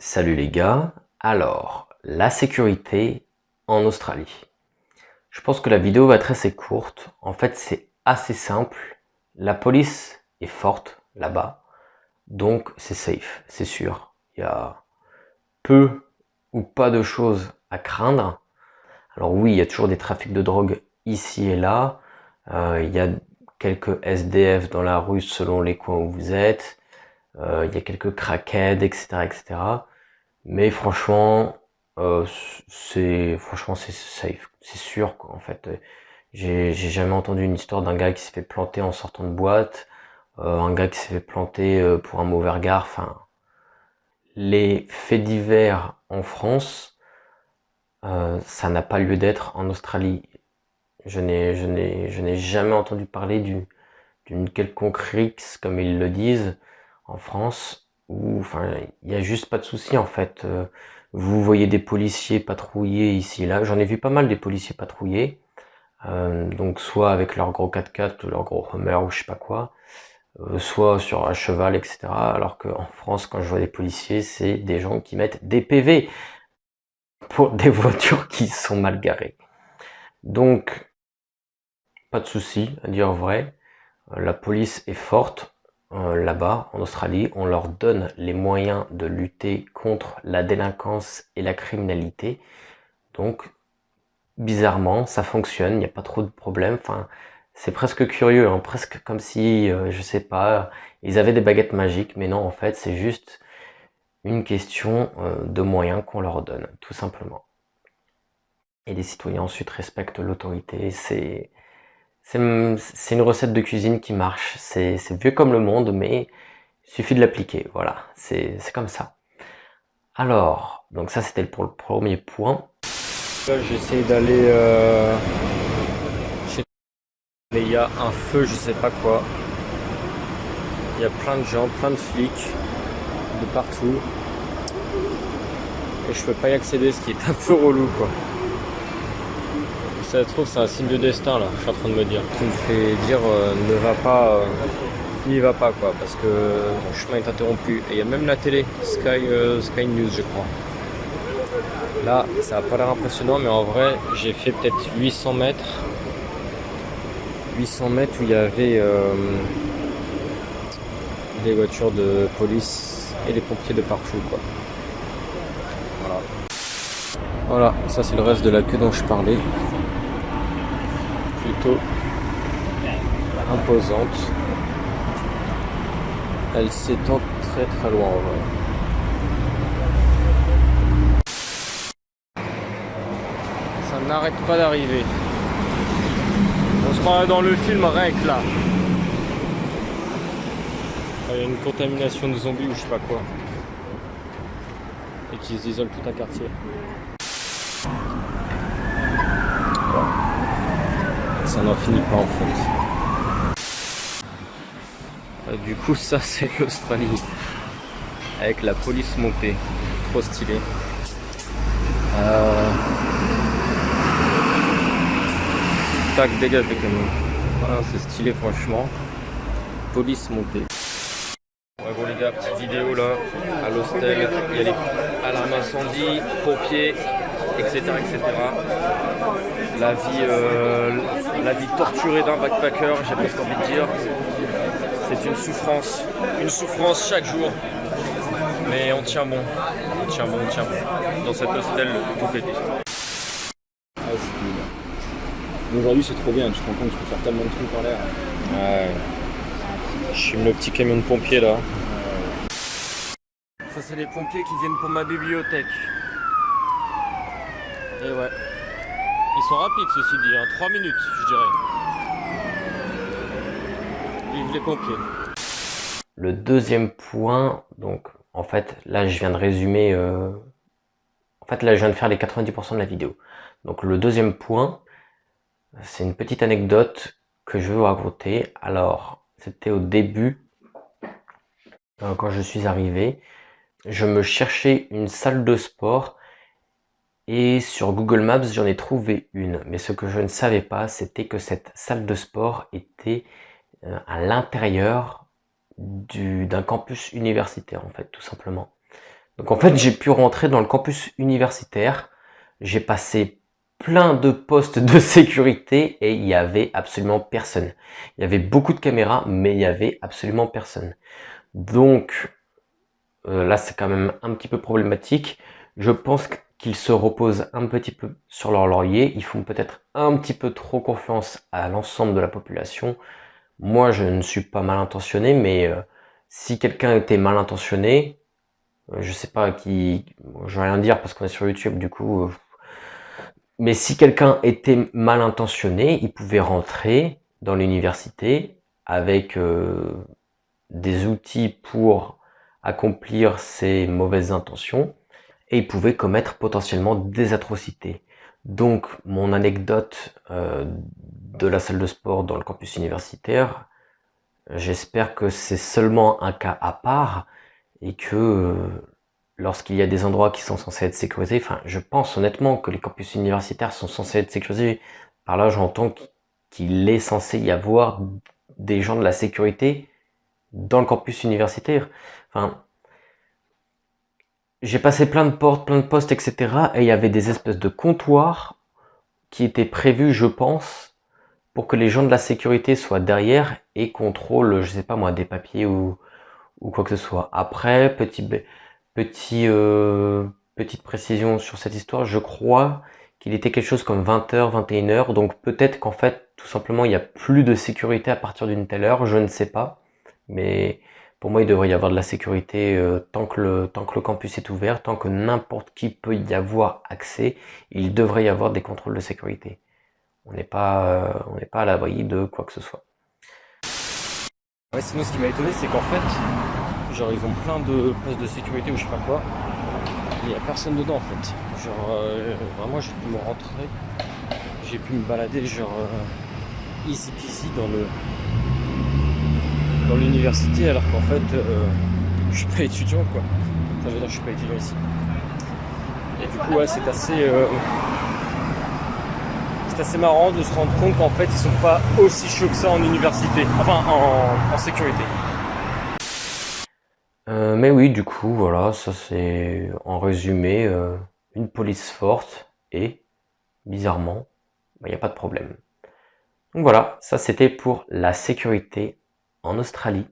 Salut les gars, alors la sécurité en Australie. Je pense que la vidéo va être assez courte, en fait c'est assez simple, la police est forte là-bas, donc c'est safe, c'est sûr. Il y a peu ou pas de choses à craindre. Alors oui, il y a toujours des trafics de drogue ici et là, il y a quelques SDF dans la rue selon les coins où vous êtes, il y a quelques crackheads, etc., etc. Mais franchement, c'est safe, c'est sûr quoi. En fait, j'ai jamais entendu une histoire d'un gars qui s'est fait planter en sortant de boîte, un gars qui s'est fait planter pour un mauvais regard. Enfin, les faits divers en France, ça n'a pas lieu d'être en Australie. Je n'ai jamais entendu parler d'une quelconque rixe, comme ils le disent, en France, où, enfin, il y a juste pas de souci, en fait. Vous voyez des policiers patrouiller ici et là. J'en ai vu pas mal des policiers patrouiller. Donc, soit avec leur gros 4x4 ou leur gros Hummer ou je sais pas quoi, soit sur un cheval, etc. Alors qu'en France, quand je vois des policiers, c'est des gens qui mettent des PV pour des voitures qui sont mal garées. Donc, pas de souci, à dire vrai. La police est forte là-bas, en Australie. On leur donne les moyens de lutter contre la délinquance et la criminalité. Donc, bizarrement, ça fonctionne, il n'y a pas trop de problèmes. Enfin, c'est presque curieux, hein, presque comme si, je sais pas, ils avaient des baguettes magiques. Mais non, en fait, c'est juste une question de moyens qu'on leur donne, tout simplement. Et les citoyens ensuite respectent l'autorité. C'est une recette de cuisine qui marche. C'est vieux comme le monde, mais il suffit de l'appliquer. Voilà, c'est comme ça. Alors, donc ça c'était pour le premier point. Là, j'essaie d'aller chez... Mais il y a un feu, je sais pas quoi. Il y a plein de gens, plein de flics de partout. Et je peux pas y accéder, ce qui est un peu relou, quoi. Ça se trouve, c'est un signe de destin, là, je suis en train de me dire. Qui me fait dire ne va pas, n'y va pas, quoi. Parce que mon chemin est interrompu. Et il y a même la télé, Sky News, je crois. Là, ça a pas l'air impressionnant, mais en vrai, j'ai fait peut-être 800 mètres. 800 mètres où il y avait des voitures de police et des pompiers de partout, quoi. Voilà. Voilà, ça c'est le reste de la queue dont je parlais. Plutôt imposante. Elle s'étend très très loin en vrai. Ça n'arrête pas d'arriver. On se croirait dans le film Rec là. Il y a une contamination de zombies ou je sais pas quoi. Et qui isole tout un quartier. Ça n'en finit pas en fait. Du coup ça c'est l'Australie. Avec la police montée. Trop stylé. Tac, dégage le camion. Voilà, c'est stylé franchement. Police montée. Ouais bon les gars, petite vidéo là, à l'hostel, il y a les alarmes incendie, pompiers, etc. etc. La vie torturée d'un backpacker, j'ai presque envie de dire. C'est une souffrance chaque jour. Mais on tient bon, on tient bon, on tient bon. Dans cet hostel tout pété. Ah, c'est cool. Aujourd'hui c'est trop bien, tu te rends compte que tu peux faire tellement de trucs en l'air. Ouais. Je fume le petit camion de pompier là. Ça c'est les pompiers qui viennent pour ma bibliothèque. Et ouais. Ils sont rapides ceci dit, hein. 3 minutes je dirais. Vive les pompiers. Le deuxième point, donc en fait là je viens de résumer, en fait là je viens de faire les 90% de la vidéo. Donc le deuxième point, c'est une petite anecdote que je veux vous raconter. Alors c'était au début, quand je suis arrivé, je me cherchais une salle de sport et sur Google Maps j'en ai trouvé une. Mais ce que je ne savais pas, c'était que cette salle de sport était à l'intérieur d'un campus universitaire en fait, tout simplement. Donc en fait, j'ai pu rentrer dans le campus universitaire. J'ai passé plein de postes de sécurité et il y avait absolument personne. Il y avait beaucoup de caméras, mais il y avait absolument personne. Donc là, c'est quand même un petit peu problématique. Je pense qu'ils se reposent un petit peu sur leur laurier. Ils font peut-être un petit peu trop confiance à l'ensemble de la population. Moi, je ne suis pas mal intentionné, mais si quelqu'un était mal intentionné, je sais pas qui, je vais rien dire parce qu'on est sur YouTube, du coup. Mais si quelqu'un était mal intentionné, il pouvait rentrer dans l'université avec des outils pour accomplir ses mauvaises intentions et il pouvait commettre potentiellement des atrocités. Donc mon anecdote de la salle de sport dans le campus universitaire, j'espère que c'est seulement un cas à part et que lorsqu'il y a des endroits qui sont censés être sécurisés, enfin je pense honnêtement que les campus universitaires sont censés être sécurisés. Par là j'entends qu'il est censé y avoir des gens de la sécurité dans le campus universitaire. Enfin, j'ai passé plein de portes, plein de postes, etc. Et il y avait des espèces de comptoirs qui étaient prévus, je pense, pour que les gens de la sécurité soient derrière et contrôlent, je sais pas moi, des papiers ou quoi que ce soit. Après, petite précision sur cette histoire, je crois qu'il était quelque chose comme 20h, 21h. Donc peut-être qu'en fait, tout simplement, il n'y a plus de sécurité à partir d'une telle heure, je ne sais pas. Mais pour moi, il devrait y avoir de la sécurité tant que le campus est ouvert, tant que n'importe qui peut y avoir accès, il devrait y avoir des contrôles de sécurité. On n'est pas à l'abri de quoi que ce soit. Ouais, sinon, ce qui m'a étonné, c'est qu'en fait, genre, ils ont plein de postes de sécurité ou je sais pas quoi. Il n'y a personne dedans en fait. Genre, vraiment, j'ai pu me rentrer, j'ai pu me balader, genre, easy peasy dans l'université, alors qu'en fait, je suis pas étudiant quoi. Enfin, je veux dire, je suis pas étudiant ici. Et du coup, ouais, c'est assez marrant de se rendre compte qu'en fait, ils sont pas aussi chauds que ça en université, enfin, en sécurité. Mais oui, du coup, voilà, ça c'est en résumé une police forte et bizarrement, il n'y a pas de problème. Donc voilà, ça c'était pour la sécurité en Australie.